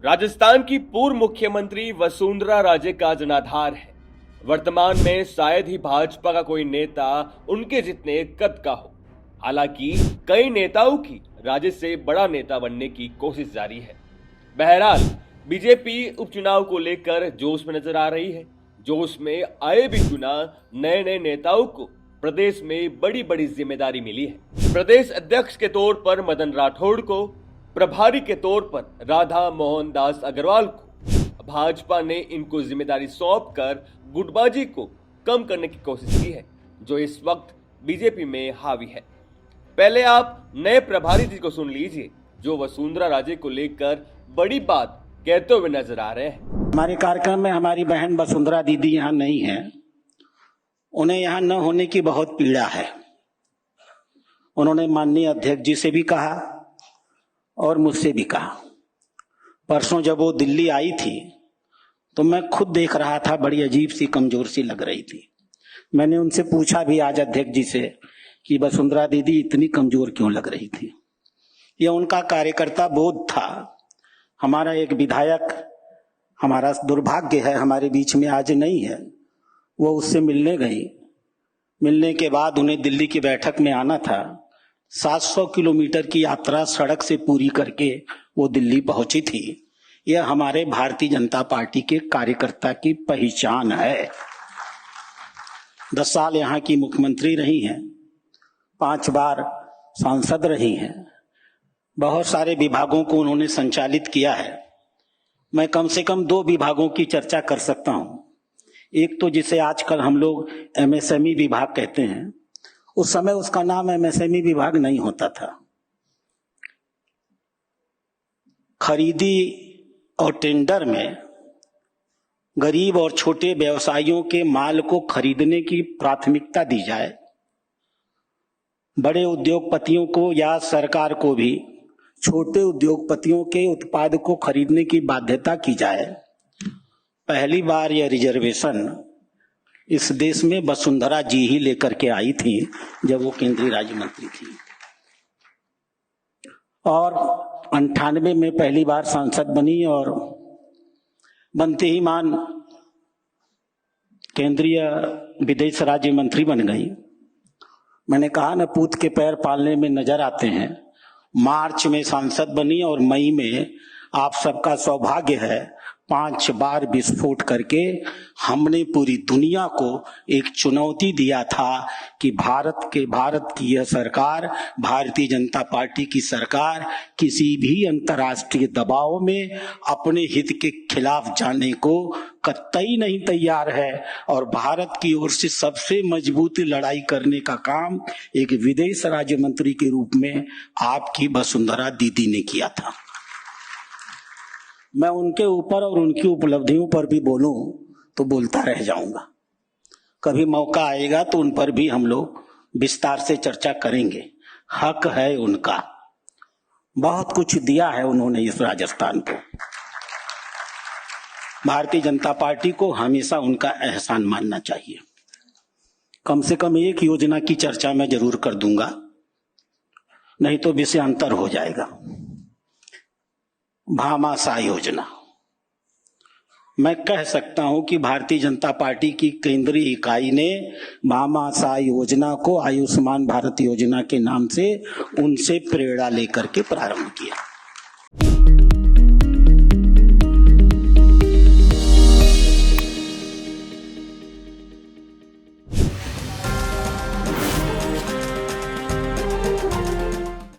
राजस्थान की पूर्व मुख्यमंत्री वसुंधरा राजे का जनाधार है। वर्तमान में शायद ही भाजपा का कोई नेता उनके जितने कद का हो। हालांकि कई नेताओं की राजे से बड़ा नेता बनने की कोशिश जारी है। बहरहाल बीजेपी उपचुनाव को लेकर जोश में नजर आ रही है। जोश में आए भी चुना नए नए नेताओं को प्रदेश में बड़ी बड़ी जिम्मेदारी मिली है। प्रदेश अध्यक्ष के तौर पर मदन राठौड़ को, प्रभारी के तौर पर राधा मोहन दास अग्रवाल को भाजपा ने इनको जिम्मेदारी सौंपकर गुटबाजी को कम करने की कोशिश की है, जो इस वक्त बीजेपी में हावी है। पहले आप नए प्रभारी जी को सुन लीजिए, जो वसुंधरा राजे को लेकर बड़ी बात कहते हुए नजर आ रहे हैं। हमारे कार्यक्रम में हमारी बहन वसुंधरा दीदी यहाँ नहीं है। उन्हें यहाँ न होने की बहुत पीड़ा है। उन्होंने माननीय अध्यक्ष जी से भी कहा और मुझसे भी कहा। परसों जब वो दिल्ली आई थी तो मैं खुद देख रहा था, बड़ी अजीब सी कमजोर सी लग रही थी। मैंने उनसे पूछा भी आज अध्यक्ष जी से कि वसुंधरा दीदी इतनी कमजोर क्यों लग रही थी। यह उनका कार्यकर्ता बोध था। हमारा एक विधायक, हमारा दुर्भाग्य है, हमारे बीच में आज नहीं है। वो उससे मिलने गई। मिलने के बाद उन्हें दिल्ली की बैठक में आना था। 700 किलोमीटर की यात्रा सड़क से पूरी करके वो दिल्ली पहुंची थी। यह हमारे भारतीय जनता पार्टी के कार्यकर्ता की पहचान है। 10 साल यहाँ की मुख्यमंत्री रही हैं, 5 बार सांसद रही हैं, बहुत सारे विभागों को उन्होंने संचालित किया है। मैं कम से कम 2 विभागों की चर्चा कर सकता हूं। एक तो जिसे आजकल हम लोग एमएसएमई विभाग कहते हैं, उस समय उसका नाम एमएसएमई विभाग नहीं होता था। खरीदी और टेंडर में गरीब और छोटे व्यवसायियों के माल को खरीदने की प्राथमिकता दी जाए। बड़े उद्योगपतियों को या सरकार को भी छोटे उद्योगपतियों के उत्पाद को खरीदने की बाध्यता की जाए। पहली बार यह रिजर्वेशन इस देश में वसुंधरा जी ही लेकर के आई थी जब वो केंद्रीय राज्य मंत्री थी, और 98 में पहली बार सांसद बनी और बनते ही मान केंद्रीय विदेश राज्य मंत्री बन गई। मैंने कहा न, पूत के पैर पालने में नजर आते हैं। मार्च में सांसद बनी और मई में आप सबका सौभाग्य है 5 बार विस्फोट करके हमने पूरी दुनिया को एक चुनौती दिया था कि भारत की यह सरकार, भारतीय जनता पार्टी की सरकार किसी भी अंतर्राष्ट्रीय दबाव में अपने हित के खिलाफ जाने को कतई नहीं तैयार है। और भारत की ओर से सबसे मजबूत लड़ाई करने का काम एक विदेश राज्य मंत्री के रूप में आपकी वसुंधरा दीदी ने किया था। मैं उनके ऊपर और उनकी उपलब्धियों पर भी बोलूं तो बोलता रह जाऊंगा। कभी मौका आएगा तो उन पर भी हम लोग विस्तार से चर्चा करेंगे। हक है उनका, बहुत कुछ दिया है उन्होंने इस राजस्थान को। भारतीय जनता पार्टी को हमेशा उनका एहसान मानना चाहिए। कम से कम एक योजना की चर्चा मैं जरूर कर दूंगा, नहीं तो विषयांतर हो जाएगा। भामाशाह योजना, मैं कह सकता हूं कि भारतीय जनता पार्टी की केंद्रीय इकाई ने भामाशाह योजना को आयुष्मान भारत योजना के नाम से उनसे प्रेरणा लेकर के प्रारंभ किया।